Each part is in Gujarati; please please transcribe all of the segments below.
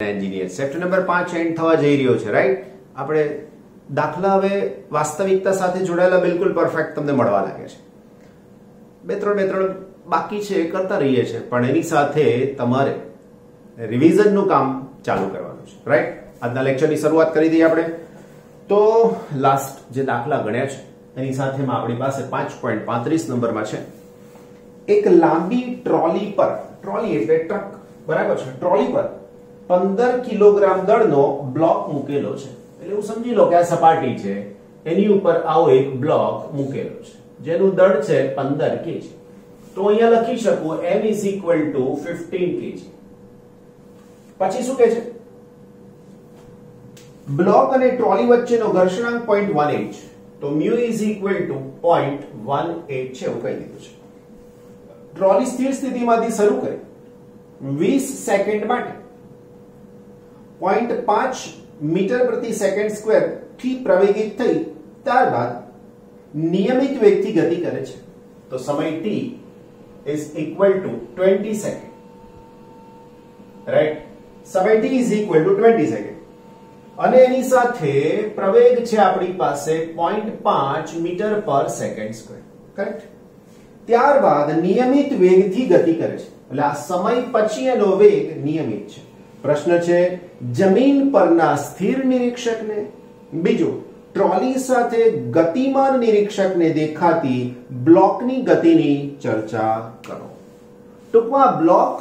એન્જિનિયર ચેપ્ટર નંબર 5 એન્ડ થવા જઈ રહ્યો છે રાઈટ. આપણે દાખલા હવે વાસ્તવિકતા સાથે જોડાયેલા બિલકુલ પરફેક્ટ તમને મળવા લાગે છે. બે ત્રણ બાકી છે એ કરતા રહીએ છે, પણ એની સાથે તમારે રિવિઝનનું કામ ચાલુ કરવાનું છે રાઈટ. આજના લેક્ચરની શરૂઆત કરી દઈએ આપણે. તો લાસ્ટ જે દાખલા ગણ્યા છે એની સાથેમાં આપણી પાસે 5.35 નંબરમાં છે એક લાંબી ટ્રોલી પર, ટ્રોલી એટલે ટ્રક બરાબર છે, ટ્રોલી પર 15 કિલોગ્રામ દળનો બ્લોક મૂકેલો છે. એટલે એવું સમજી લો કે આ સપાટી છે, એની ઉપર આવો એક બ્લોક મૂકેલો છે જેનું દળ છે 15 kg. તો અહીંયા લખી શકું m = 15 kg. પછી શું કહે છે? બ્લોક અને ટ્રોલી વચ્ચેનો ઘર્ષણાંક 0.18 તો μ = 0.18 છે એવું કહી દીધું છે. ટ્રોલી સ્થિર સ્થિતિમાંથી શરૂ કરી 20 સેકન્ડ માટે 0.5 મીટર પ્રતિ સેકન્ડ સ્ક્વેર થી પ્રવેગિત થઈ ત્યારબાદ નિયમિત વેગથી ગતિ કરે છે. તો સમય t is equal to 20 second right. સમય t is equal to 20 second અને એની સાથે પ્રવેગ છે આપણી પાસે 0.5 મીટર પર સેકન્ડ સ્ક્વેર કરેક્ટ. ત્યારબાદ નિયમિત વેગથી ગતિ કરે છે. એટલે આ સમય પછી એનો વેગ નિયમિત છે. પ્રશ્ન છે જમીન પરના સ્થિર નિરીક્ષકને, બીજું ટ્રોલી સાથે ગતિમાન નિરીક્ષકને દેખાતી બ્લોકની ગતિની ચર્ચા કરો. ટૂંકમાં બ્લોક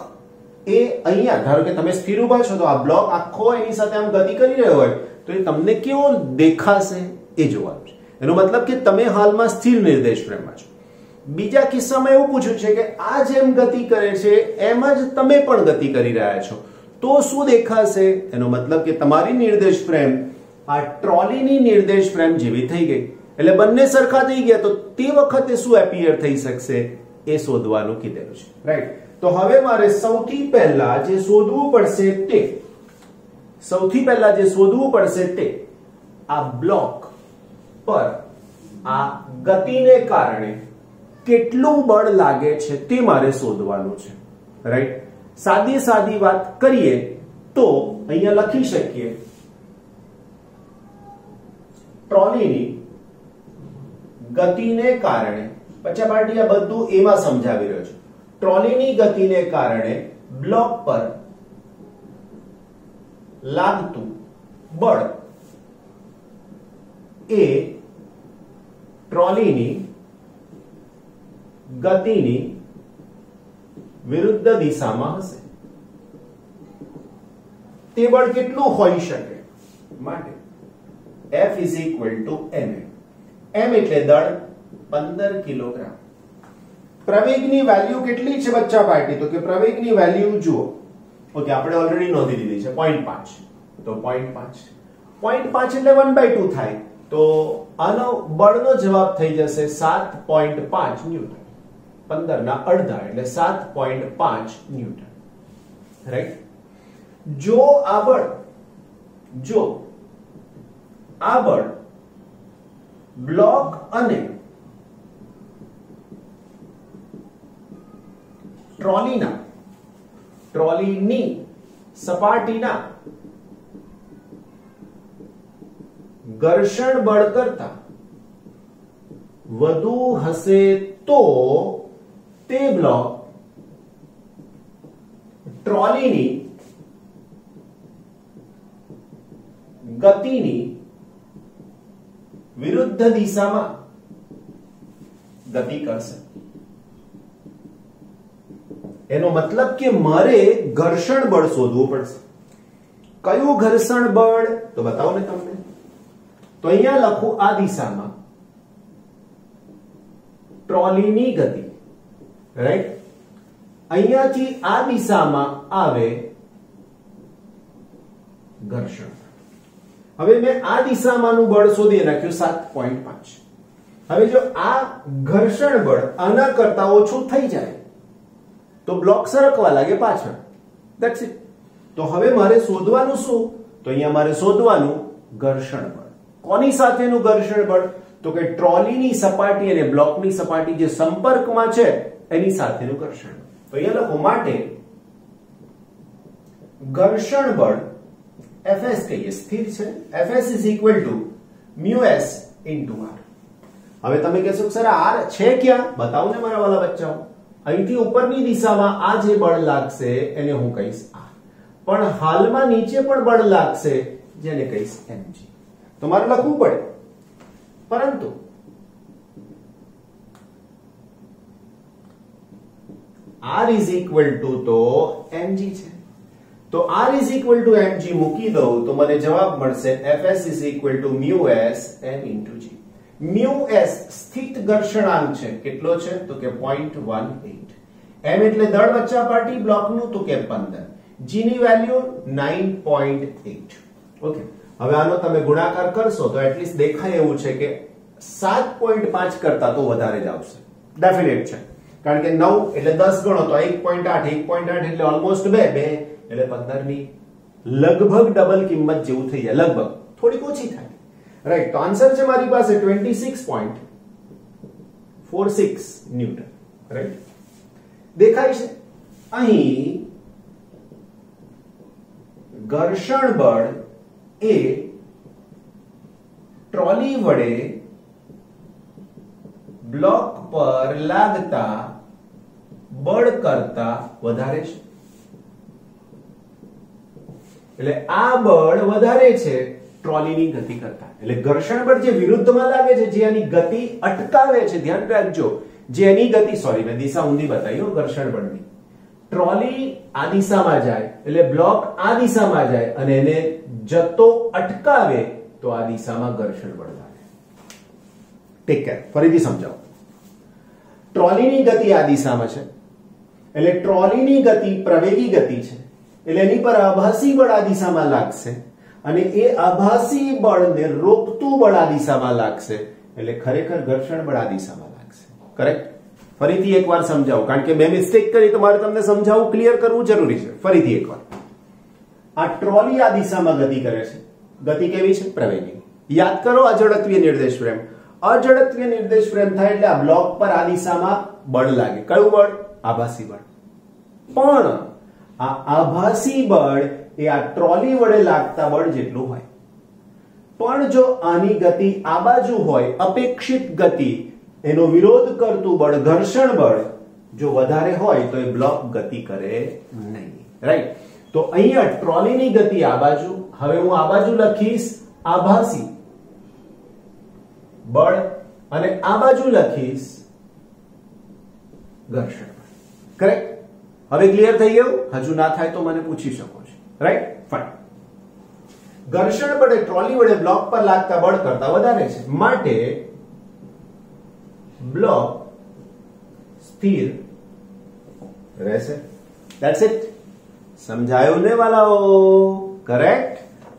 એ અહીંયા ધારો કે તમે સ્થિર ઉભા છો તો આ બ્લોક આખો એની સાથે આમ ગતિ કરી રહ્યો હોય તો એ તમને કેવો દેખાશે એ જોવાનું છે. એનો મતલબ કે તમે હાલમાં સ્થિર નિર્દેશ ફ્રેમમાં છો. બીજા કિસ્સામાં એવું પૂછ્યું છે કે આ જેમ ગતિ કરે છે એમ જ તમે પણ ગતિ કરી રહ્યા છો તો શું દેખાશે? એનો મતલબ કે તમારી નિર્દેશ ફ્રેમ આ ટ્રોલીની નિર્દેશ ફ્રેમ જેવી થઈ ગઈ. એટલે બંને સરખા થઈ ગયા તો તે વખતે શું એપિયર થઈ શકશે એ શોધવાનું કીધેલું છે રાઈટ. તો હવે મારે સૌથી પહેલા જે શોધવું પડશે તે આ બ્લોક પર આ ગતિને કારણે કેટલું બળ લાગે છે તે મારે શોધવાનું છે રાઈટ. સાદી વાત કરીએ તો અહીંયા લખી શકીએ ટ્રોલીની ગતિને કારણે, પછી પાર્ટી આ બધું એમાં સમજાવી રહ્યો છું. ટ્રોલીની ગતિને કારણે બ્લોક પર લાગતું બળ એ ટ્રોલીની ગતિની વિરુદ્ધ દિશામાં હશે. તે બળ કેટલું હોઈ શકે? માટે F = m. m એટલે દળ 15 કિલોગ્રામ. પ્રવેગની વેલ્યુ કેટલી છે બચ્ચા પાર્ટી? તો કે પ્રવેગની વેલ્યુ જુઓ. ઓકે, આપણે ઓલરેડી નોંધી લીધી છે 0.5. તો 0.5 એટલે 1/2 થાય. તો આનો બળનો જવાબ થઈ જશે 7.5 ન્યૂટન. 15 ના અડધા એટલે 7.5 ન્યૂટન રાઈટ. જો આ બળ બ્લોક અને ટ્રોલીની સપાટીના ઘર્ષણ બળ કરતા વધુ હશે તો તે બ્લોક ટ્રોલીની ગતિની વિરુદ્ધ દિશામાં ગતિ કરશે. એનો મતલબ કે મારે ઘર્ષણ બળ શોધવું પડશે. કયું ઘર્ષણ બળ? તો બતાવો ને તમને. તો અહીંયા લખું આ દિશામાં ટ્રોલીની ગતિ રાઈટ. અહીંયાથી આ દિશામાં આવે ઘર્ષણ. હવે મેં આ દિશામાંનું બળ શોધી નાખ્યું 7.5. હવે જો આ ઘર્ષણ બળ આના કરતા ઓછું થઈ જાય તો બ્લોક સરકવા લાગે પાછળ. That's it. તો હવે મારે શોધવાનું શું? તો અહીંયા મારે શોધવાનું ઘર્ષણ બળ. કોની સાથેનું ઘર્ષણ બળ? તો કે ટ્રોલીની સપાટી અને બ્લોકની સપાટી જે સંપર્કમાં છે એની સાથેનું ઘર્ષણ. તો અહીંયા લખો માટે ઘર્ષણ બળ Fs કહીએ, સ્થિર છે, Fs is equal to μs into r. હવે તમે કહેશો સર r છે ક્યાં? બતાવો ને મારા વાલા બચ્ચાઓ. અહીંથી ઉપરની દિશામાં આ જે બળ લાગશે એને હું કહીશ r, પણ હાલમાં નીચે પણ બળ લાગશે જેને કહીશ mg. તો મારે લખવું પડે, પરંતુ r ઇઝ ઇક્વલ ટુ તો mg છે, તો r is equal to mg મૂકી દઉં તો મને જવાબ મળશે Fs is equal to μs m into g. μs સ્થિત ઘર્ષણાંક છે, કેટલો છે તો કે 0.18. m એટલે દળ વચ્ચા પાર્ટી બ્લોકનું તો કે 15. g ની વેલ્યુ 9.8. ઓકે, હવે આનો તમે ગુણાકાર કરશો તો એટલીસ્ટ દેખાય એવું છે કે 7.5 કરતા તો વધારે જ આવશે, ડેફિનેટ છે, કારણ કે 9 એટલે 10 ગણો તો 1.8, 1.8 એટલે ઓલમોસ્ટ 2 એટલે 15 ની લગભગ ડબલ કિંમત જેવું થઈ જાય, લગભગ થોડીક ઓછી થાય, રાઈટ. તો આન્સર છે મારી પાસે 26.46 ન્યૂટન, રાઈટ. દેખાય છે અહીં ઘર્ષણ બળ એ ટ્રોલી વડે બ્લોક પર લાગતા બળ કરતા વધારે છે, એટલે આ બળ વધારે છે ટ્રોલીની ગતિ કરતા. એટલે ઘર્ષણ બળ જે વિરુદ્ધમાં લાગે છે, જે એની ગતિ અટકાવે છે, ધ્યાન રાખજો, જે એની ગતિ, સોરી મેં દિશા ઊંધી બતાવી હો, ઘર્ષણ બળની. ટ્રોલી આ દિશામાં જાય એટલે બ્લોક આ દિશામાં જાય અને એને જતો અટકાવે તો આ દિશામાં ઘર્ષણ બળ લાગે. ટેક કેર, ફરીથી સમજાવો. ટ્રોલીની ગતિ આ દિશામાં છે એટલે ટ્રોલીની ગતિ પ્રવેગી ગતિ છે, એટલે એની પર આભાસી બળ આ દિશામાં લાગશે અને એ આભાસી બળને રોકતું બળ આ દિશામાં લાગશે, એટલે ખરેખર ઘર્ષણ બળ આ દિશામાં લાગશે. કરેક્ટ? ફરીથી એકવાર સમજાવું, કારણ કે મેં મિસ્ટેક કરી તો મારે તમને સમજાવવું, ક્લિયર કરવું જરૂરી છે. ફરીથી એકવાર, આ ટ્રોલી આ દિશામાં ગતિ કરે છે, ગતિ કેવી છે? પ્રવેગી. યાદ કરો અજડત્વીય નિર્દેશ ફ્રેમ. અજડત્વીય નિર્દેશ ફ્રેમ થાય એટલે આ બ્લોક પર આ દિશામાં બળ લાગે. કયું બળ? આભાસી બળ. પણ આ આભાસી બળ એ આ ટ્રોલી વડે લાગતા બળ જેટલું હોય, પણ જો આની ગતિ આ બાજુ હોય, અપેક્ષિત ગતિ, એનો વિરોધ કરતું બળ ઘર્ષણ બળ જો વધારે હોય તો એ બ્લોક ગતિ કરે નહીં, રાઈટ. તો અહીંયા ટ્રોલીની ગતિ આ બાજુ, હવે હું આ બાજુ લખીશ આભાસી બળ અને આ બાજુ લખીશ ઘર્ષણ બળ. કરેક્ટ? હવે ક્લિયર થઈ ગયું? હજુ ના થાય તો મને પૂછી શકો છો, રાઈટ? ફાઇન. ઘર્ષણ બળ ટ્રોલી વડે બ્લોક પર લાગતા બળ કરતા વધારે છે, માટે બ્લોક સ્થિર રહેશે. That's it. સમજાયું ને વાલાઓ? કરેક્ટ?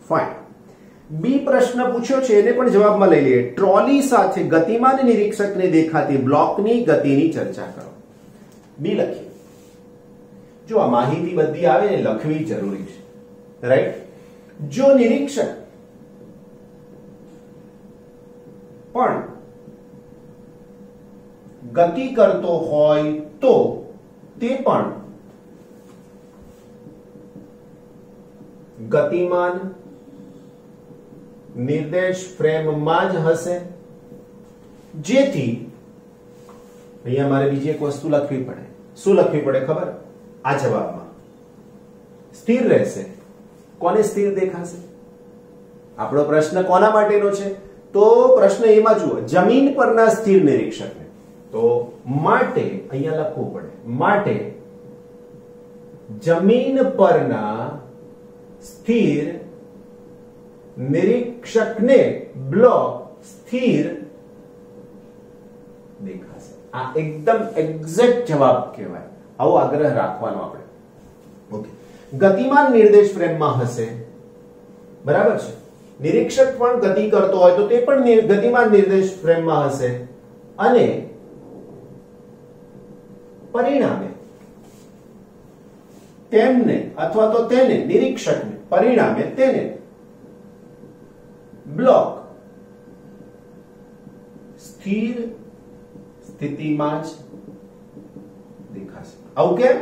ફાઇન. બી પ્રશ્ન પૂછ્યો છે, એને પણ જવાબમાં લઈ લઈએ. ટ્રોલી સાથે ગતિમાન નિરીક્ષકને દેખાતી બ્લોકની ગતિની ચર્ચા કરો. બી લખીએ. જો આ માહિતી બધી આવે ને લખવી જરૂરી છે, રાઈટ. જો નિરીક્ષક પણ ગતિ કરતો હોય તો તે પણ ગતિમાન નિર્દેશ ફ્રેમમાં જ હશે, જેથી અહીંયા મારે બીજી એક વસ્તુ લખવી પડે. શું લખવી પડે ખબર? આ જવાબમાં સ્થિર રહેશે. કોને સ્થિર દેખાશે? આપણો પ્રશ્ન કોના માટેનો છે? તો પ્રશ્ન એમાં જુઓ, જમીન પરના સ્થિર નિરીક્ષકને. તો માટે અહીંયા લખવું પડે, માટે જમીન પરના સ્થિર નિરીક્ષકને બ્લોક સ્થિર દેખાશે. આ એકદમ એક્ઝેક્ટ જવાબ કહેવાય. આવો આગ્રહ રાખવાનો આપણે. ઓકે, ગતિમાન નિર્દેશ ફ્રેમમાં હશે, બરાબર છે. નિરીક્ષક પણ ગતિ કરતો હોય તો તે પણ ગતિમાન નિર્દેશ ફ્રેમમાં હશે અને પરિણામે તેમને અથવા તો તેને, નિરીક્ષકને, પરિણામે તેને બ્લોક સ્થિર સ્થિતિમાં જ દેખાશે. આવું કેમ?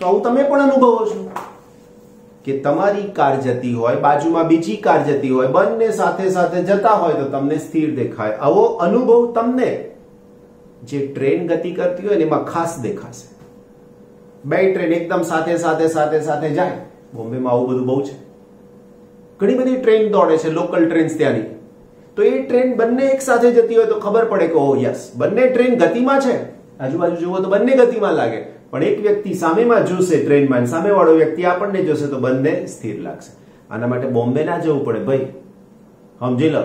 તો આવું તમે પણ અનુભવો છો. કે તમારી કાર જતી હોય, બાજુમાં બીજી કાર જતી હોય, બંને સાથે સાથે જતા હોય તો તમને સ્થિર દેખાય. આવો અનુભવ તમને જે ટ્રેન ગતિ કરતી હોય ને એમાં ખાસ દેખાશે. બે ટ્રેન એકદમ સાથે સાથે સાથે સાથે જાય. બોમ્બેમાં આવું બધું બહુ છે. ઘણી બધી ટ્રેન દોડે છે, લોકલ ટ્રેન્સ ત્યાંની. તો એ ટ્રેન બંને એક સાથે જતી હોય તો ખબર પડે કે ઓ યસ, બંને ટ્રેન ગતિમાં છે. આજુબાજુ જુઓ તો બંને ગતિમાં લાગે, પણ એક વ્યક્તિ સામેમાં જોશે ટ્રેનમાં, સામેવાળો વ્યક્તિ આપણને જોશે તો બંને સ્થિર લાગશે. આના માટે બોમ્બે ના જવું પડે ભાઈ, સમજી લો.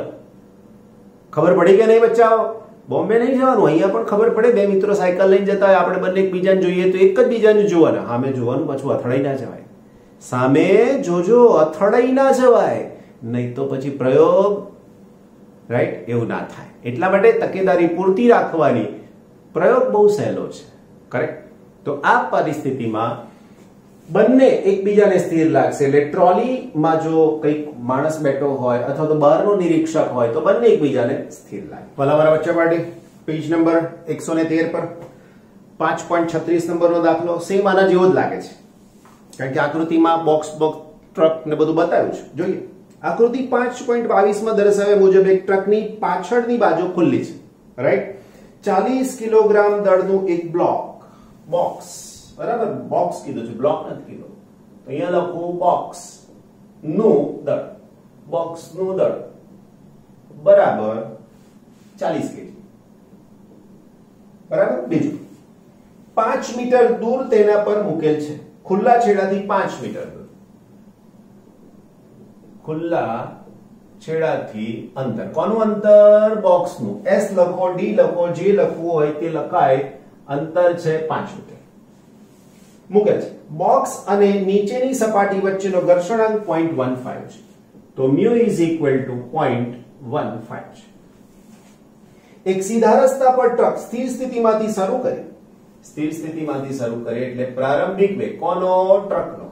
ખબર પડી કે નહીં બચ્ચાઓ? બોમ્બે નહીં જવાનું, અહીંયા પણ ખબર પડે. બે મિત્રો સાયકલ લઈને જતા હોય, આપણે બંને એકબીજાને જોઈએ તો એક જ બીજાનું જોવાના. સામે જોવાનું, પાછું અથડાઈ ના જવાય. સામે જોજો, અથડાઈ ના જવાય, નહીં તો પછી પ્રયોગ રાઈટ એવું ના થાય. એટલા માટે તકેદારી પૂરતી રાખવાની. પ્રયોગ બહુ સહેલો છે, કરેક્ટ? તો આ પરિસ્થિતિમાં બંને એકબીજાને સ્થિર લાગશે. એટલે ટ્રોલીમાં જો કઈક માણસ બેઠો હોય અથવા તો બહારનો નિરીક્ષક હોય તો બંને એકબીજાને સ્થિર લાગે. ભલા મારા બચ્ચા પાર્ટી, પેજ નંબર 113 પર 5.36 નંબરનો દાખલો સેમ આના જેવો જ લાગે છે, કારણ કે આકૃતિમાં બોક્સ ટ્રક ને બધું બતાવ્યું છે. જોઈએ આકૃતિ 5.22 માં દર્શાવ્યા મુજબ એક ટ્રકની પાછળની બાજુ ખુલ્લી છે, રાઈટ? 40 કિલોગ્રામ દળનું એક બોક્સ, બરાબર? બોક્સ કીધું છે, બ્લોક નથી કીધું. તો અહીંયા લખું બોક્સ નું દળ, બોક્સ નું દળ બરાબર 40 kg, બરાબર? બીજું 5 મીટર દૂર તેના પર મૂકેલ છે, ખુલ્લા છેડાથી 5 મીટર દૂર. ખુલ્લા છેડાથી અંતર, કોનું અંતર? બોક્સનું. S લખો, D લખો, જે લખવું હોય તે લખાય. અંતર છે 5 મીટર મૂકે છે. બોક્સ અને નીચેની સપાટી વચ્ચેનો ઘર્ષણાંક 0.15 છે. તો mu is equal to 0.15 છે. એક સીધા રસ્તા પર ટ્રક સ્થિર સ્થિતિમાંથી શરૂ કરે, સ્થિર સ્થિતિમાંથી શરૂ કરે એટલે પ્રારંભિક વેગ કોનો? ટ્રકનો.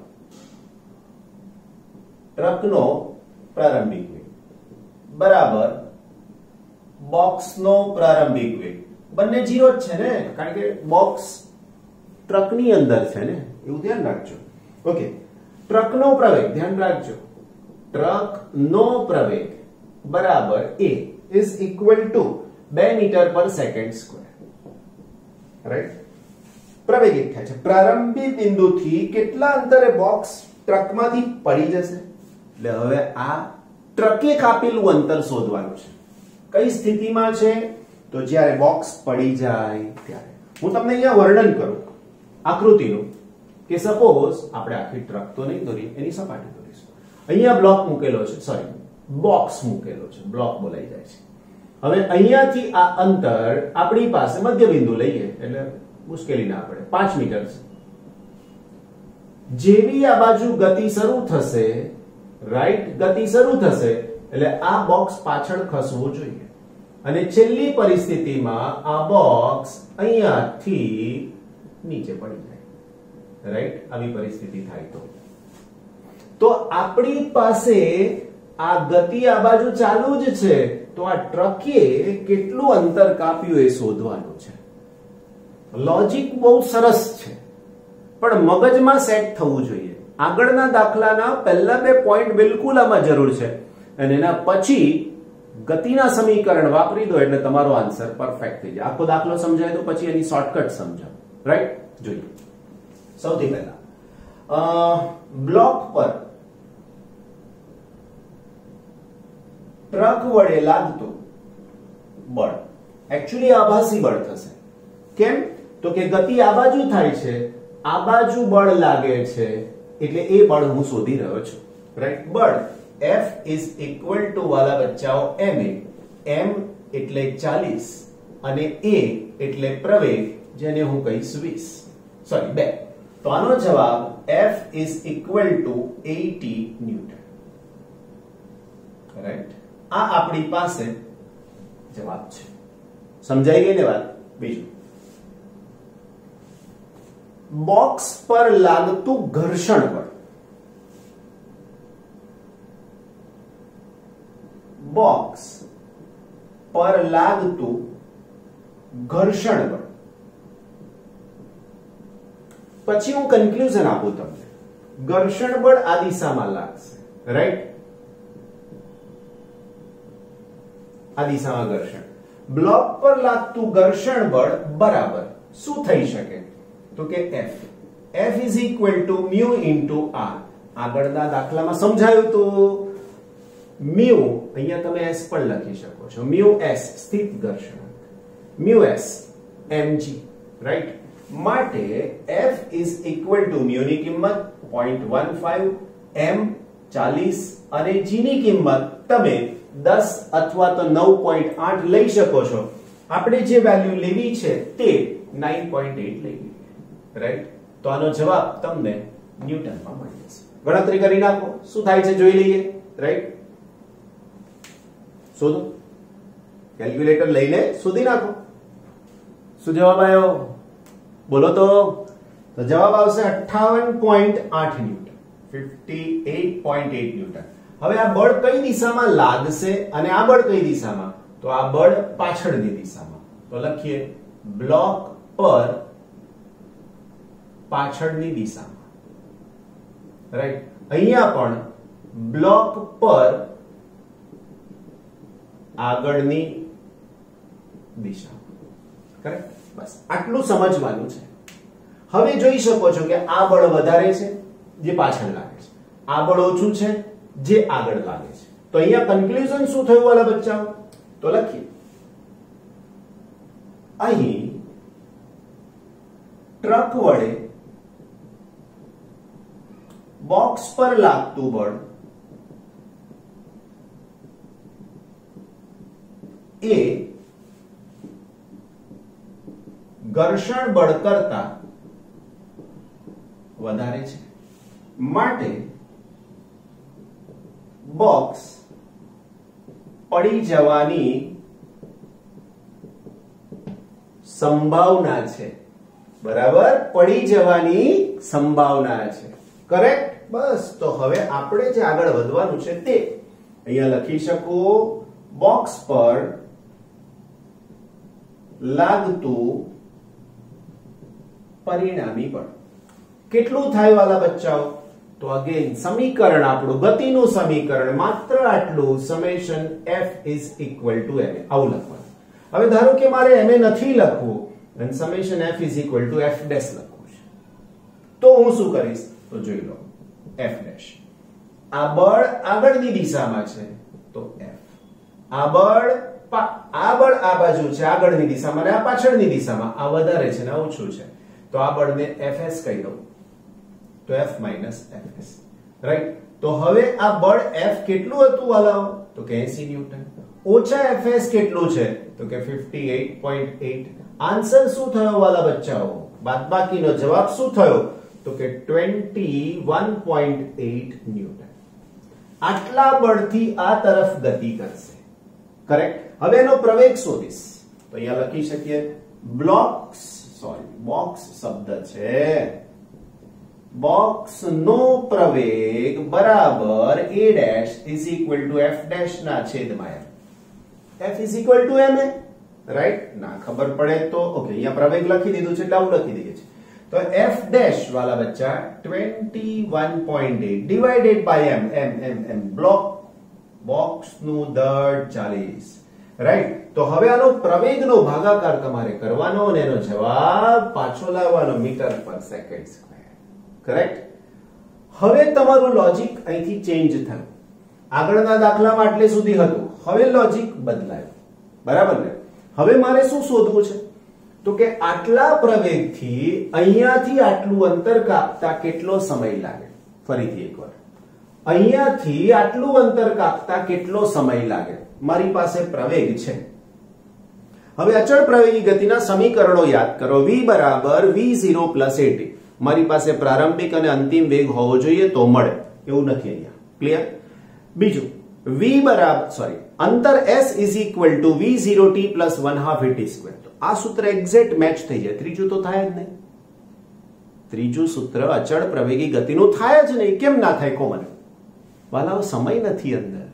ટ્રકનો પ્રારંભિક વેગ બરાબર બોક્સનો પ્રારંભિક વેગ. બંને 0 જ છે ને, કારણ કે બોક્સ ટ્રકની અંદર છે ને, એવું ધ્યાન રાખજો. ઓકે, ટ્રકનો પ્રવેગ ધ્યાન રાખજો. ટ્રકનો પ્રવેગ બરાબર a is equal to 2 metre પર સેકન્ડ સ્ક્વેર, રાઈટ? પ્રવેગ એક થાય છે. પ્રારંભિક બિંદુથી કેટલા અંતરે બોક્સ ટ્રકમાંથી પડી જશે? એટલે હવે આ ટ્રકે કાપેલું અંતર શોધવાનું છે. કઈ સ્થિતિમાં છે? તો જ્યારે બોક્સ પડી જાય ત્યારે. હું તમને અહીંયા વર્ણન કરું આકૃતિનું કે સપોઝ આપણે આખી ટ્રક તો નહીં દોરી, એની સપાટી દોરીશું. અહીંયા બ્લોક મૂકેલો છે, સોરી બોક્સ મૂકેલો છે, બ્લોક બોલાઈ જાય છે. હવે અહીંયાથી આ અંતર આપણી પાસે મધ્ય બિંદુ લઈએ એટલે મુશ્કેલી ના પડે, 5 મીટર છે. જેવી આ બાજુ ગતિ શરૂ થશે, રાઈટ, ગતિ શરૂ થશે એટલે આ બોક્સ પાછળ ખસવું જોઈએ અને છેલ્લી પરિસ્થિતિમાં આ બોક્સ અહીંયાથી નીચે પડી જાય, રાઈટ? આવી પરિસ્થિતિ થાય તો આપણી પાસે આ ગતિ આ બાજુ ચાલુ જ છે, તો આ ટ્રકે કેટલું અંતર કાપ્યું એ શોધવાનું છે. લોજિક બહુ સરસ છે, પણ મગજમાં સેટ થવું જોઈએ. આગળના દાખલાના પહેલા 2 પોઈન્ટ બિલકુલ આમાં જરૂર છે અને એના પછી ગતિના સમીકરણ વાપરી દો એટલે તમારો આન્સર પરફેક્ટ થઈ જાય. આખો દાખલો સમજાય તો પછી એની શોર્ટકટ સમજાવો, રાઈટ? જોઈએ સૌથી પહેલા બ્લોક પર ટ્રક વડે લાગતું બળ એકચ્યુઅલી આભાસી બળ થશે. કેમ? તો કે ગતિ આ બાજુ થાય છે, આ બાજુ બળ લાગે છે એટલે એ બળ હું શોધી રહ્યો છું, રાઈટ? બળ F is equal to વાલા બચ્ચાઓ ma. m એટલે 40 અને a એટલે પ્રવેગ, જેને હું કહીશ 20, સોરી 2. તો આનો જવાબ F is equal to 80 newton, right? આ આપણી પાસે જવાબ છે. સમજાઈ ગઈ ને વાત? બીજું, બોક્સ પર લાગતું ઘર્ષણ બળ, બોક્સ પર લાગતું ઘર્ષણ બળ. પછી હું કન્ક્લુઝન આપું તમને ઘર્ષણ બળ આ દિશામાં લાગશે, રાઈટ? આ દિશામાં ઘર્ષણ, બ્લોક પર લાગતું ઘર્ષણ બળ બરાબર શું થઈ શકે? તો કે F is equal to mu into R. આગળના દાખલામાં સમજાયું તો mu, અહીંયા તમે s પણ લખી શકો છો, mu s સ્થિત ઘર્ષણાંક, mu s mg, રાઈટ? માટે F is equal to mu ની કિંમત 0.15, m 40 અને g ની કિંમત તમે 10 અથવા તો 9.8 લઈ શકો છો. આપણે જે વેલ્યુ લેવી છે તે 9.8 લેવી, રાઈટ? તો આનો જવાબ તમને ન્યૂટનમાં મળી જશે. ગણતરી કરી નાખો, શું થાય છે જોઈ લઈએ, રાઈટ? શોધો, કેલ્ક્યુલેટર લઈને શોધી નાખો. શું જવાબ આવ્યો? બોલો તો જવાબ આવશે 58.8 ન્યૂટન, 58.8 ન્યૂટન. હવે આ બળ કઈ દિશામાં લાગશે અને આ બળ કઈ દિશામાં? તો આ બળ પાછળની દિશામાં. તો લખીએ બ્લોક પર પાછળની દિશામાં, રાઈટ? અહીંયા પણ બ્લોક પર આગળની દિશામાં, કરેક્ટ? બસ આટલું સમજવાનું છે. હવે જોઈ શકો છો કે આ બળ વધારે છે જે પાછળ લાગે છે, આ બળ ઓછું છે જે આગળ લાગે છે. તો અહીંયા કન્ક્લુઝન શું થયું વાલા બચ્ચાઓ? તો લખીએ અહીં ટ્રક વડે બોક્સ પર લાગતું બળ એ ઘર્ષણ બળ કરતા વધારે છે, માટે બોક્સ પડી જવાની સંભાવના છે, બરાબર? પડી જવાની સંભાવના છે, કરેક્ટ? બસ તો હવે આપણે જે આગળ વધવાનું છે તે અહીંયા લખી શકો, બોક્સ પર લાગતું પરિણામી બળ કેટલું થાય વાલા બચ્ચાઓ? તો અગેન સમીકરણ આપણું ગતિનું સમીકરણ માત્ર આટલું, summation F is equal to ma. આવું લખવાનું. હવે ધારો કે મારે ma નથી લખવું અને summation F is equal to f dash લખવું છે, તો હું શું કરીશ? તો જોઈ લો, f dash. આ બળ આગળની દિશામાં છે તો F, આ બળ આ બાજુ છે આગળની દિશામાં અને આ પાછળની દિશામાં, આ વધારે છે ને આ ઓછું છે, તો આ બળને Fs કહી દઉં, તો F minus Fs, રાઈટ? તો હવે આ બળ F કેટલું હતું વાલાઓ? તો કે 80 ન્યૂટન. ઓછા Fs કેટલું છે? તો કે 58.8. આન્સર શું થયો વાલા બચ્ચાઓ? બાદબાકીનો જવાબ શું થયો? તો કે 21.8 ન્યૂટન. આટલા બળથી આ તરફ ગતિ કરશે, કરેક્ટ? હવે એનો પ્રવેગ શોધીશ તો અહીંયા લખી શકીએ બોક્સ શબ્દ છે, બોક્સ નો પ્રવેગ બરાબર a dash is equal to f dash ના છેદમાં f is equal to ma, right? ના ખબર પડે તો ઓકે, અહીંયા પ્રવેગ લખી દીધું છે એટલે આવું લખી દઈએ છીએ. તો f dash વાલા બચ્ચા 21.8 divided by m બોક્સ નું દળ 40, રાઈટ? તો હવે આનો પ્રવેગનો ભાગાકાર તમારે કરવાનો અને એનો જવાબ પાછો લાવવાનો મીટર પર સેકન્ડ સ્ક્વેર, કરેક્ટ? હવે તમારું લોજિક અહીંથી ચેન્જ થયું. આગળના દાખલામાં આટલે સુધી હતું, હવે લોજિક બદલાયું, બરાબર ને? હવે મારે શું શોધવું છે? તો કે આટલા પ્રવેગથી અહીંયાથી આટલું અંતર કાપતા કેટલો સમય લાગે? ફરીથી એકવાર, અહીંયાથી આટલું અંતર કાપતા કેટલો સમય લાગે? મારી પાસે પ્રવેગ છે. હવે અચળ પ્રવેગી ગતિના સમીકરણો યાદ કરો. v બરાબર v0 પ્લસ at. મારી પાસે પ્રારંભિક અને અંતિમ વેગ હોવો જોઈએ તો મળે, એવું નથી અહીંયા. ક્લિયર? બીજું, v બરાબર અંતર s is equal to v0t plus 1/2 at square. તો આ સૂત્ર એક્ઝેક્ટ મેચ થઈ જાય. ત્રીજું તો થાય જ નહીં. ત્રીજું સૂત્ર અચળ પ્રવેગી ગતિનું થાય જ નહીં. કેમ ના થાય? કોમન વાલાઓ સમય નથી અંદર,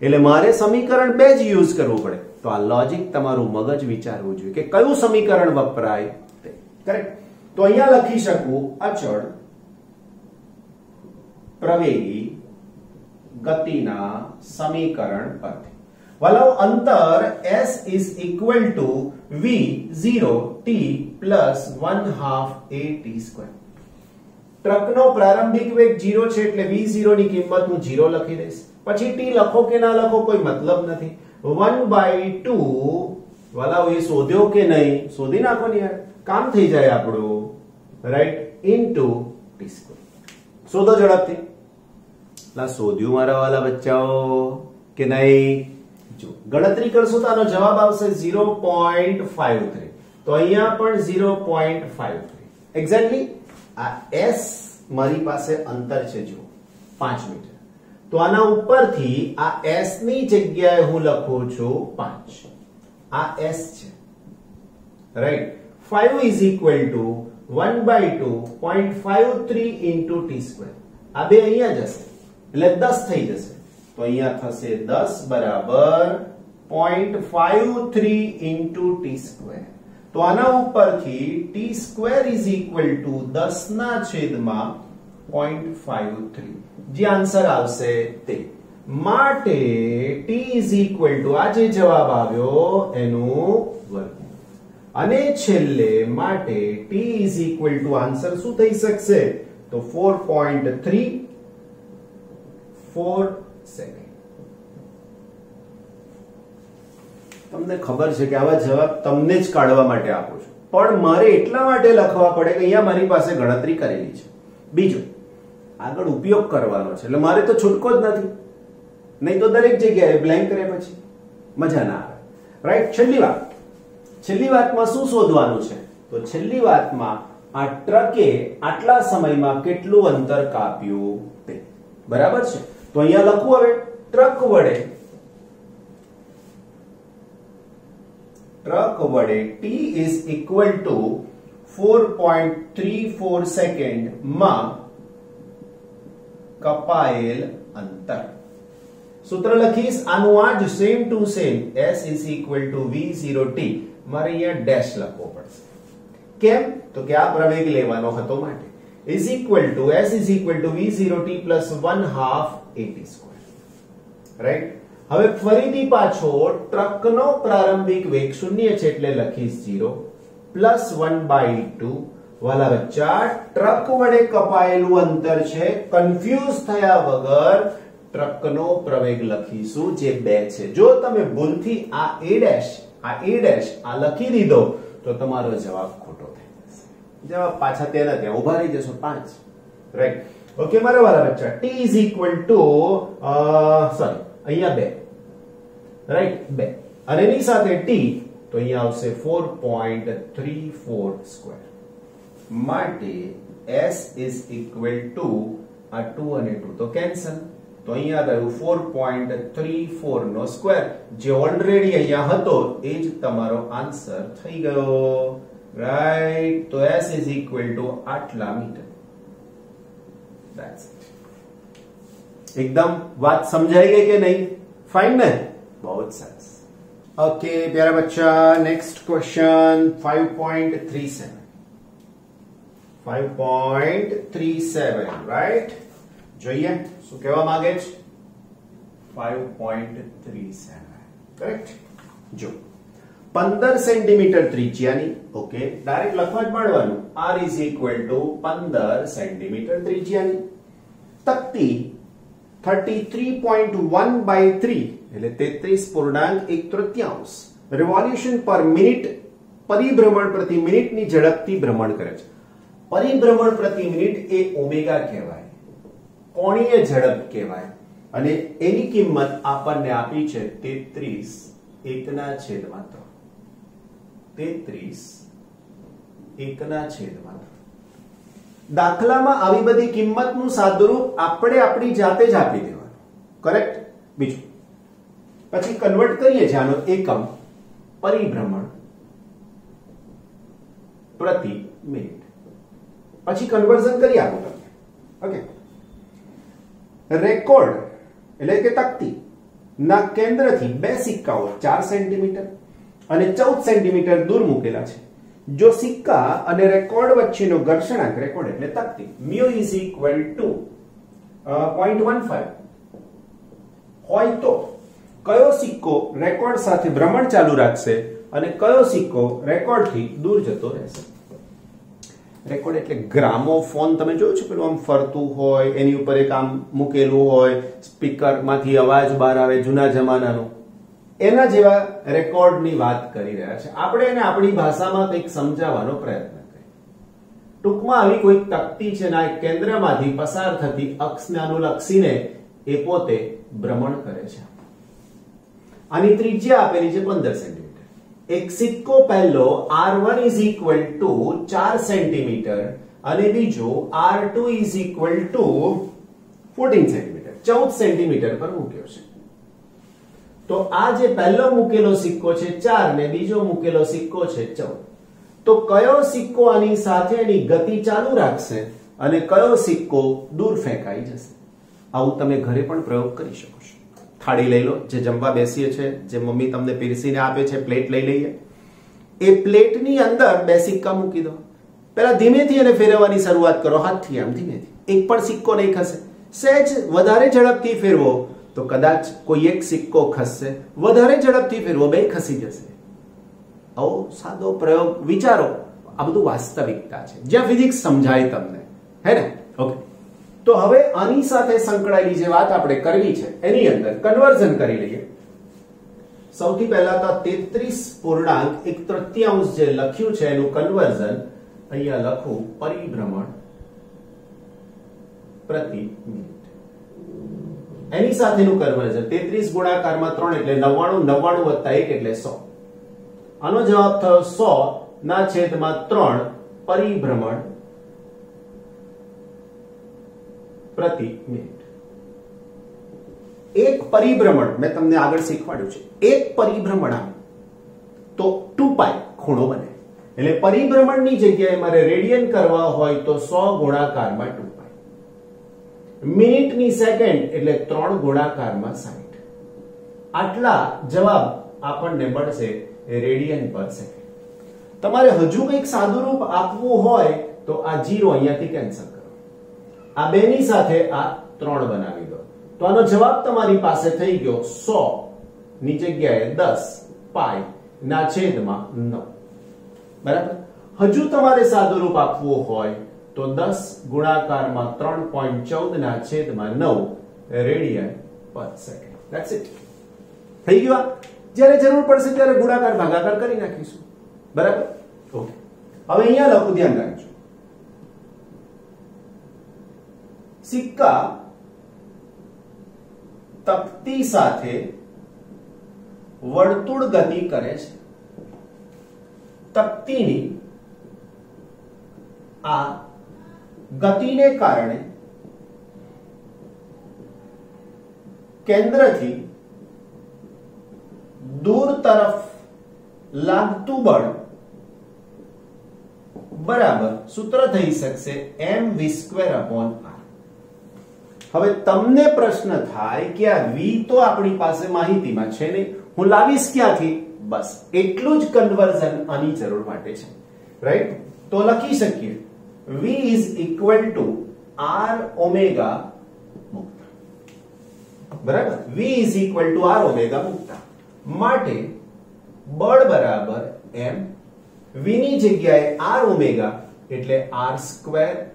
એટલે મારે સમીકરણ 2 જ યુઝ કરવું પડે. તો આ લોજિક તમારું મગજ વિચારવું જોઈએ કે કયું સમીકરણ વપરાય તે, કરેક્ટ? તો અહીંયા લખી શકું અચળ પ્રવેગી ગતિના સમીકરણ પરથી વાલાઓ અંતર s is equal to v0t plus 1/2 at². ટ્રકનો પ્રારંભિક વેગ 0 છે એટલે v0 ની કિંમત હું 0 લખી દઈશ. પછી t લખો કે ના લખો કોઈ મતલબ નથી. 1/2 વાલાઓ એ શોધ્યો કે નહીં શોધી નાખો ને યાર, કામ થઈ જાય આપણું, રાઈટ, ઇન્ટુ t². શોધો ઝડપથી. લા શોધ્યું મારા વાલા બચ્ચાઓ કે નહીં? જો ગણતરી કરશો તો આનો જવાબ આવશે 0.53. તો અહીંયા પણ 0.53 એક્ઝેક્ટલી. આ s મારી પાસે અંતર છે જો 5 મીટર. તો આના ઉપરથી આ s ની જગ્યાએ હું લખું છું 5. આ s છે, right. 5 is equal to 1/2.53 into t². આ બે અહીંયા જશે એટલે 10 થઈ જશે. તો અહીંયા થશે 10 બરાબર 0.53 into t². તો આના ઉપરથી t² is equal to 10 ના છેદમાં 0.53 જે આન્સર આવશે તે. માટે t is equal to આ જે જવાબ આવ્યો એનું વર્ગમૂળ. અને છેલ્લે માટે t is equal to answer શું થઈ શકશે? તો 4.34 સેકન્ડ. તમને ખબર છે કે આવા જવાબ તમને જ કાઢવા માટે આપું છું, પણ મારે એટલા માટે લખવા પડે કે અહીંયા મારી પાસે ગણતરી કરેલી છે. બીજું આગળ ઉપયોગ કરવાનો છે એટલે મારે તો છૂટકો જ નથી, નહીં તો દરેક જગ્યાએ બ્લેન્ક કરે પછી મજા ના આવે, રાઈટ. છેલ્લી વાતમાં શું શોધવાનું છે? તો છેલ્લી વાતમાં આ ટ્રકે આટલા સમયમાં કેટલું અંતર કાપ્યું તે. બરાબર છે. તો અહીંયા લખું હવે ટ્રક વડે t is equal to 4.34 second માં કપાયેલ અંતર. સૂત્ર લખીશ આનું આ જ same to same s is equal to v0t. મારે અહીંયા ડેશ લખવો પડશે. કેમ? તો કે આ પ્રવેગ લેવાનો હતો માટે. is equal to s is equal to v0t plus 1/2 at². Right. હવે ફરીથી પાછો ટ્રકનો પ્રારંભિક વેગ 0 છે એટલે લખીશ 0 પ્લસ 1/2. વાલા બચ્ચા ટ્રક વડે કપાયેલું અંતર છે, કન્ફ્યુઝ થયા વગર ટ્રકનો પ્રવેગ લખીશું જે 2 છે. જો તમે ભૂલથી આ a' લખી દીધો તો તમારો જવાબ ખોટો થઈ જશે. જવાબ પાછા તેના ત્યાં ઉભા રહી જશો 5. રાઈટ. ઓકે મારા વાલા બચ્ચા t is equal to અહીંયા 2, રાઈટ, 2 અને એની સાથે t તો અહીંયા આવશે 4.34². માટે s is equal to આ 2 અને 2 તો કેન્સલ. તો અહીંયા રહ્યું 4.34 નો સ્ક્વેર જે ઓલરેડી અહીંયા હતો એ જ તમારો આન્સર થઈ ગયો, રાઈટ. તો s is equal to આટલા મીટર. That's it. એકદમ વાત સમજાઈ ગઈ કે નહીં? ફાઇન ને? બહુ જ સરસ. ઓકે પ્યારા બચ્ચા, નેક્સ્ટ ક્વેશ્ચન 5.37. 5.37 રાઈટ. જોઈએ શું કહેવા માંગે છે. 5.37 કરેક્ટ. જો 15 સેન્ટીમીટર ત્રિજ્યાની, ઓકે ડાયરેક્ટ લખવા જ માંડવાનું, r is equal to 15 centimetre ત્રિજ્યાની તકતી 33.1/3 એટલે 33.1/3 રેવોલ્યુશન પર મિનિટ પરિભ્રમણ પ્રતિ મિનિટની ઝડપથી ભ્રમણ કરે છે. પરિભ્રમણ પ્રતિ મિનિટ એ ઓમેગા કહેવાય, કોણીય ઝડપ કહેવાય, અને એની કિંમત આપણને આપી છે 33 1/3. 33 1/3. દાખલામાં આવી બધી કિંમતનું સાદુરૂપ આપણે આપણી જાતે જ આપી દેવાનું, કરેક્ટ. બીજું પછી કન્વર્ટ કરીએ છીએ આનો એકમ પરિભ્રમણ પ્રતિ મિનિટ. પછી કન્વર્ઝન કરી આપું તમને. ઓકે. રેકોર્ડ એટલે કે તકતી ના કેન્દ્રથી 2 સિક્કાઓ 4 સેન્ટીમીટર અને 14 સેન્ટીમીટર દૂર મૂકેલા છે. જો સિક્કા અને રેકોર્ડ વચ્ચેનો ઘર્ષણાંક, રેકોર્ડ એટલે તકતી, μ is equal to 0.15 હોય તો કયો સિક્કો રેકોર્ડ સાથે ભ્રમણ ચાલુ રાખશે અને કયો સિક્કો રેકોર્ડ થી દૂર જતો રહેશે? રેકોર્ડ એટલે ગ્રામોફોન, તમે જોયું છે પેલું આમ ફરતું હોય, એની ઉપર એક આમ મૂકેલું હોય, સ્પીકર માંથી અવાજ બહાર આવે, જૂના જમાનાનો, એના જેવા રેકોર્ડની વાત કરી રહ્યા છે. આપણે એને આપણી ભાષામાં કંઈક સમજાવવાનો પ્રયત્ન કરીએ. ટૂંકમાં આવી કોઈક તકતી છે ના કેન્દ્રમાંથી પસાર થતી અક્ષને અનુલક્ષીને એ પોતે ભ્રમણ કરે છે. આની ત્રિજ્યા આપેલી છે 15 સેન્ટીમીટર. એક સિક્કો પહેલો R1 is equal to 4 centimetre અને બીજો R2 is equal to 14 centimetre, 14 centimetre પર મૂક્યો છે. તો આ જે પહેલો મૂકેલો સિક્કો છે 4 ને બીજો મૂકેલો સિક્કો છે 14. તો કયો સિક્કો આની સાથે એની ગતિ ચાલુ રાખશે અને કયો સિક્કો દૂર ફેંકાઈ જશે? આવું તમે ઘરે પણ પ્રયોગ કરી શકો છો. થાળી લઈ લો, જે જમવા બેસીએ છે, જે મમ્મી તમને પીરસીને આપે છે, પ્લેટ લઈ લઈએ. એ પ્લેટની અંદર 2 સિક્કા મૂકી દો. પહેલા ધીમેથી એને ફેરવવાની શરૂઆત કરો, હાથથી આમ ધીમેથી. એક પણ સિક્કો નહીં ખસે. સહેજ વધારે ઝડપથી ફેરવો તો કદાચ કોઈ એક સિક્કો ખસશે, વધારે ઝડપથી ફેરવો, 2 ખસી જશે. આવો સાદો પ્રયોગ વિચારો. આ બધું વાસ્તવિકતા છે, જ્યાં ફિઝિક્સ સમજાય તમને, હે ને? ઓકે, તો હવે આની સાથે સંકળાયેલી જે વાત આપણે કરવી છે એની અંદર કન્વર્ઝન કરી લઈએ. સૌથી પહેલા તો 33.1/3 જે લખ્યું છે એનું કન્વર્ઝન અહીંયા લખું, પરિભ્રમણ પ્રતિ મિનિટ. એની સાથેનું કન્વર્ઝન 33 ગુણાકારમાં 3 એટલે 99, 99 વત્તા 1 એટલે 100. આનો જવાબ થયો 100 ના છેદમાં 3 પરિભ્રમણ પ્રતિ મિનિટ. એક પરિભ્રમણ મેં તમને આગળ શીખવાડ્યું છે, એક પરિભ્રમણ તો 2π ખૂણો બને. એટલે પરિભ્રમણની જગ્યાએ મારે રેડિયન કરવા હોય તો 100 ગુણાકારમાં 2π. મિનિટની સેકન્ડ એટલે 3 ગુણાકારમાં 60. આટલા જવાબ આપણને મળશે રેડિયન પર સેકન્ડ. તમારે હજુ કંઈક સાદું રૂપ આપવું હોય તો આ 0 અહીંયાથી કેન્સલ કરો, આ 2 ની સાથે આ 3 બનાવી દો, તો આનો જવાબ તમારી પાસે થઈ ગયો 100 ની જગ્યાએ 10π ના છેદમાં 9. બરાબર? હજુ તમારે સાદું રૂપ આપવું હોય તો 10 ગુણાકારમાં 3.14 ના છેદમાં 9 રેડિયન પર સેકન્ડ. That's it. થઈ ગયું. જ્યારે જરૂર પડશે ત્યારે ગુણાકાર ભાગાકાર કરી નાખીશું. બરાબર? ઓકે, હવે અહીંયા લખું, ધ્યાન રાખજો. સિક્કા તકતી સાથે વર્તુળ ગતિ કરે છે. તકતીની આ ગતિને કારણે કેન્દ્રથી દૂર તરફ લાગતું બળ બરાબર સૂત્ર થઈ શકશે mv²/r. હવે તમને પ્રશ્ન થાય કે આ v તો આપણી પાસે માહિતીમાં છે નહીં, હું લાવીશ ક્યાંથી? બસ એટલું જ કન્વર્ઝન આની જરૂર માટે છે, રાઈટ? તો લખી શકીએ v is equal to r omega મુક્તા. બરાબર? v is equal to r omega મુક્તા માટે બળ બરાબર m, v ની જગ્યાએ r ઓમેગા એટલે r²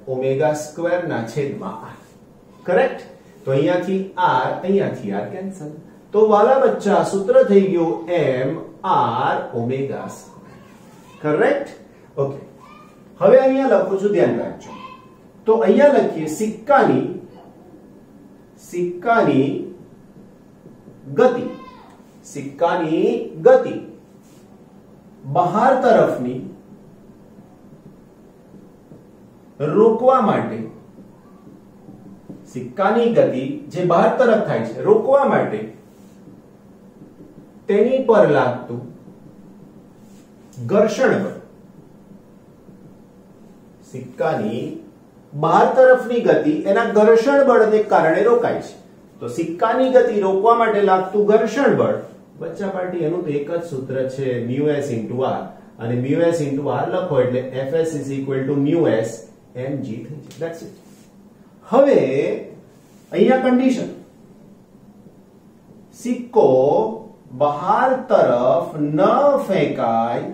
ઓમેગા સ્ક્વેર ના છેદમાં r. કરેક્ટ? તો અહીંયાથી r કેન્સલ. તો વાલા બચ્ચા સૂત્ર થઈ ગયું m r omega square. Correct? Okay, હવે અહીંયા લખું છું, ધ્યાન રાખજો. તો અહીંયા લખીએ સિક્કાની ગતિ. સિક્કાની ગતિ બહાર તરફની રોકવા માટે, સિક્કાની ગતિ જે બહાર તરફ થાય છે રોકવા માટે તેની પર લાગતું ઘર્ષણ બળ. સિક્કાની બહાર તરફની ગતિ એના ઘર્ષણ બળને કારણે રોકાય છે. તો સિક્કાની ગતિ રોકવા માટે લાગતું ઘર્ષણ બળ, બચ્ચા પાર્ટી એનું તો એક જ સૂત્ર છે, μs × r. અને μs × r લખો એટલે fs = μs mg થઈ જાય. That's it. હવે અહીંયા કન્ડિશન, સિક્કો બહાર તરફ ન ફેંકાય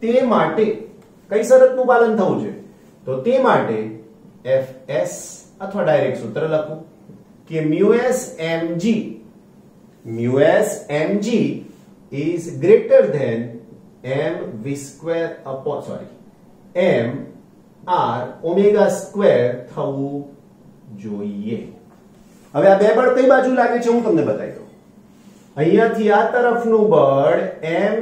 તે માટે કઈ શરતનું પાલન થવું જોઈએ? તો તે માટે Fs અથવા ડાયરેક્ટ સૂત્ર લખો કે μs mg is greater than mv square upon m r omega square થવું જોઈએ. હવે આ બે બળ કઈ બાજુ લાગે છે હું તમને બતાવી દઉં. અહીંયાથી આ તરફનું બળ m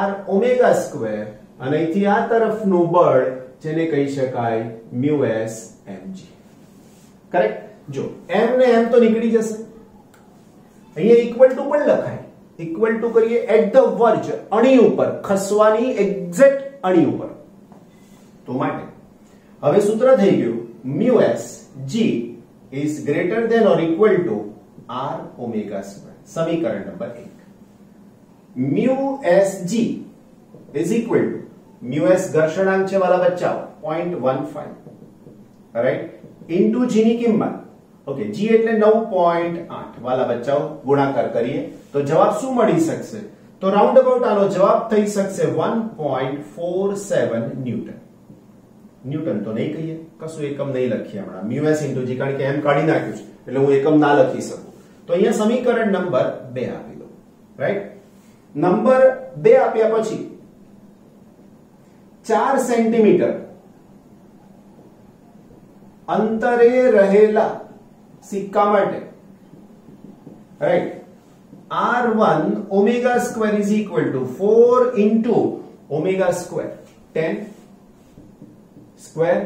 r omega square અને અહીંથી આ તરફનું બળ જેને કહી શકાય μs mg. કરેક્ટ? જો m ને m તો નીકળી જશે, અહીંયા ઇક્વલ ટુ પણ લખાય. ઇક્વલ ટુ કરીએ એટ ધ વર્જ, અણી ઉપર ખસવાની એક્ઝેક્ટ અણી ઉપર. તો માટે હવે સૂત્ર થઈ ગયું μs g is greater than or equal to r omega square. સમીકરણ number 1. μs g is equal to μs ઘર્ષણાંક છે વાલા બચ્ચાઓ 0.15, રાઈટ, ઇન્ટુ g ની કિંમત. ઓકે, g એટલે 9.8 વાલા બચ્ચાઓ, ગુણાકાર કરીએ તો જવાબ શું મળી શકશે? તો રાઉન્ડ અબાઉટ આનો જવાબ થઈ શકશે 1.47 ન્યૂટન. ન્યૂટન તો નહીં કહીએ, કશું એકમ નહીં લખીએ હમણાં, μs * g, કારણ કે m કાઢી નાખ્યું છે એટલે હું એકમ ના લખી શકું. તો અહીંયા સમીકરણ નંબર 2 આપી દો, રાઈટ. નંબર 2 આપ્યા પછી 4 સેન્ટીમીટર અંતરે રહેલા સિક્કા માટે, right, r1 omega square is equal to 4 into omega square 10 square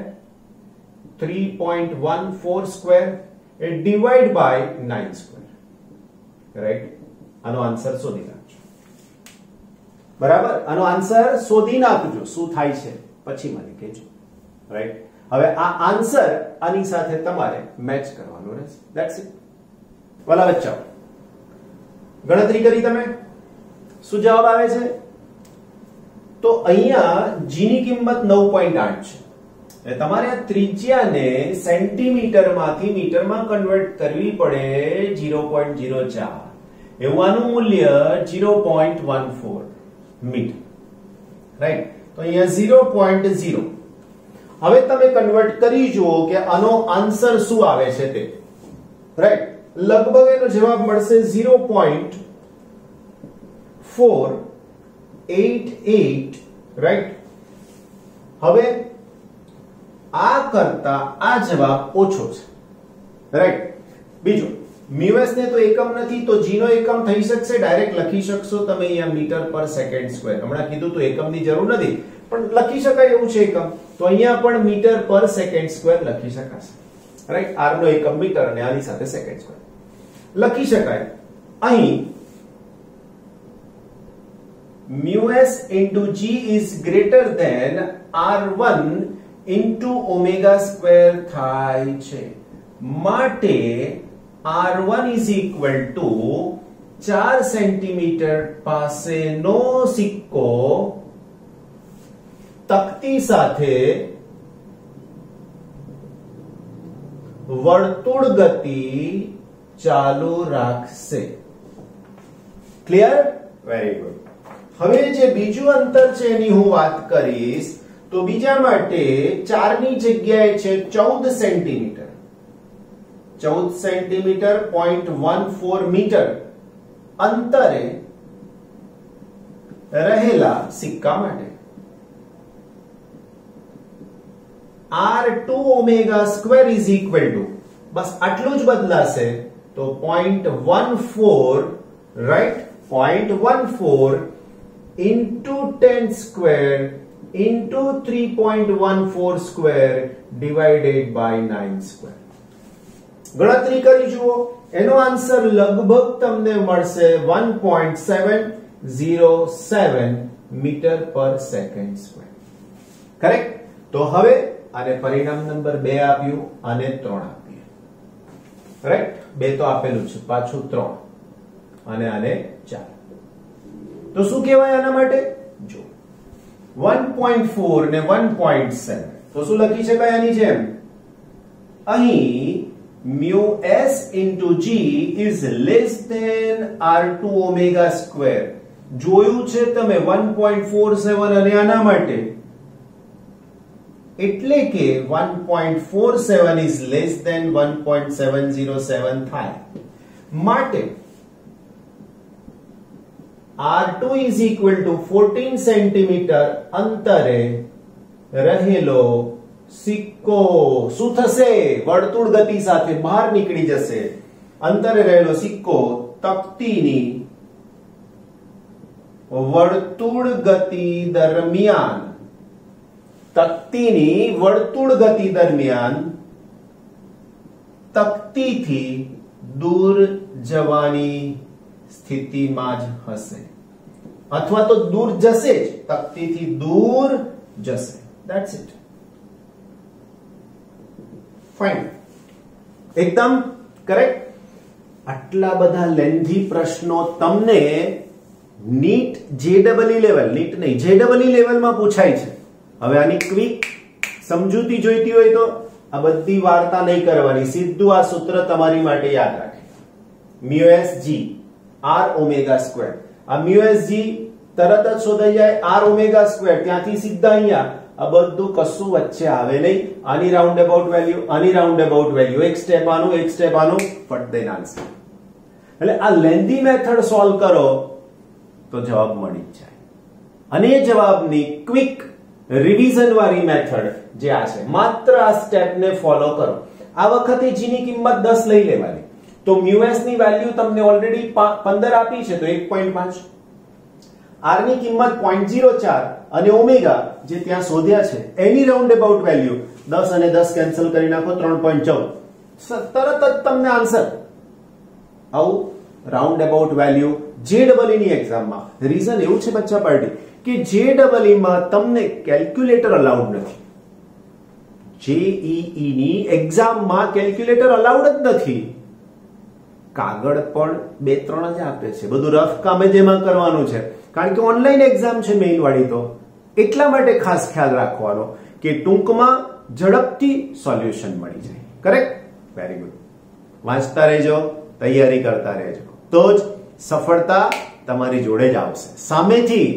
3.14 square divide by 9 square, right. આનો આન્સર શોધી નાખજો, બરાબર. આનો આન્સર શોધી નાખજો, શું થાય છે પછી મને કહેજો, રાઈટ. હવે આ આન્સર આની સાથે તમારે મેચ કરવાનો રહેશે. That's it. વાલા બચ્ચાઓ, ગણતરી કરી તમે, શું જવાબ આવે છે? તો અહીંયા g ની કિંમત 9.8 છે. એટલે તમારે આ ત્રિજ્યાને સેન્ટીમીટર માંથી મીટરમાં કન્વર્ટ કરવી પડે 0.04. એવું આનું મૂલ્ય 0.14 મીટર, રાઈટ. તો અહીંયા 0.0. હવે તમે કન્વર્ટ કરી જુઓ કે આનો આન્સર શું આવે છે તે, રાઈટ. લગભગ એનો જવાબ મળશે 0.488, રાઈટ. હવે આ કરતા આ જવાબ ઓછો છે, રાઈટ. બીજું, μs ને તો એકમ નથી, તો g નો એકમ થઈ શકશે, ડાયરેક્ટ લખી શકશો તમે અહીંયા મીટર પર સેકન્ડ સ્ક્વેર. હમણાં કીધું તો એકમની જરૂર નથી, પણ લખી શકાય એવું છે એકમ. તો અહીંયા પણ મીટર પર સેકન્ડ સ્ક્વેર લખી શકાશે, રાઈટ. r નો એકમ મીટર અને આની સાથે સેકન્ડ સ્ક્વેર લખી શકાય. અહીં μs into g is greater than r1 into omega square થાય છે. માટે r1 is equal to 4 centimetre પાસેનો સિક્કો તકતી સાથે વર્તુળ ગતિ ચાલુ રાખશે. ક્લિયર? Very good. હવે જે બીજું અંતર છે એની હું વાત કરીશ, તો બીજા માટે 4 ની જગ્યાએ છે 14 સેન્ટીમીટર. 14 સેન્ટીમીટર 0.14 મીટર અંતરે રહેલા સિક્કા માટે r2 omega square is equal to, બસ આટલું જ બદલાશે. તો 0.14, right, 0.14 into 10 square into 3.14 square divided by 9 square. ગણતરી કરી જુઓ, એનો આન્સર લગભગ તમને મળશે 1.707 મીટર પર સેકન્ડ સ્ક્વેર. કરેક્ટ? તો હવે આને પરિણામ નંબર 2 આપ્યું, આને 3 આપ્યું, રાઈટ. 2 તો આપેલું છે, પાછું 3 અને આને 4. તો શું કહેવાય આના માટે? જો 1.4 ને 1.7, તો શું લખી શકાય આની જેમ? અહીં mu s into g is less than r2 omega square. જોયું છે તમે 1.47 અને આના માટે, એટલે કે 1.47 is less than 1.707 થાય. માટે R2 is equal to 14 centimetre અંતરે રહેલો સિક્કો શું થશે? વર્તુળ ગતિ સાથે બહાર નીકળી જશે. અંતરે રહેલો સિક્કો તકતીની વર્તુળ ગતિ દરમિયાન તકતીથી દૂર જવાની સ્થિતિમાં જ હશે, અથવા તો દૂર જશે જ, તકતીથી દૂર જશે. That's it. ફાઇન, એકદમ કરેક્ટ. આટલા બધા લેન્ધી પ્રશ્નો તમને નીટ જેડબલઈ લેવલ, નીટ નહીં જેડબલઈ લેવલમાં પૂછાય છે. હવે આની ક્વિક સમજૂતી જોઈતી હોય તો આ બધી વાર્તા નહીં કરવાની, સીધું આ સૂત્ર તમારી માટે યાદ રાખે. mu s g r omega square. આ mu s g તરત જ શોધાઈ જાય. r omega square ત્યાંથી સીધા અહીંયા. આ બધું કશું વચ્ચે આવે નહીં. આની રાઉન્ડ અબાઉટ વેલ્યુ, આની રાઉન્ડ અબાઉટ વેલ્યુ, એક સ્ટેપ આનું, એક સ્ટેપ આનું, ફટ દઈને આન્સર. એટલે આ લેન્ધી મેથડ સોલ્વ કરો તો જવાબ મળી જ જાય. અને એ જવાબની ક્વિક રિવિઝન વાળી મેથડ જે આ છે, માત્ર આ સ્ટેપને ફોલો કરો. આ વખતે g ની કિંમત 10 લઈ લેવાની. તો mu s ની વેલ્યુ તમને ઓલરેડી 15 આપી છે, તો 1.5. r ની કિંમત 0.04 અને ઓમેગા જે ત્યાં શોધ્યા છે એની રાઉન્ડ અબાઉટ વેલ્યુ 10 અને 10 કેન્સલ કરી નાખો, 3.14. તરત જ તમને આન્સર. આવું રાઉન્ડ અબાઉટ વેલ્યુ જેડબલઈ ની એક્ઝામમાં. રીઝન એવું છે બચ્ચા પાર્ટી કે જેડબલઈ માં તમને કેલ્ક્યુલેટર અલાઉડ નથી. જેઈઈ ની એક્ઝામમાં કેલ્ક્યુલેટર અલાઉડ જ નથી. કાગળ પણ 2-3 જ આપે છે, બધું રફ કામ જ એમાં કરવાનું છે, કારણ કે ઓનલાઈન એક્ઝામ છે મેઇન વાળી. તો એટલા માટે ખાસ ખ્યાલ રાખવાનો કે ટૂંકમાં ઝડપથી સોલ્યુશન મળી જાય. કરેક્ટ? Very good. વાંચતા રહેજો, તૈયારી કરતા રહેજો, તો જ સફળતા તમારી જોડે જ આવશે. સામેથી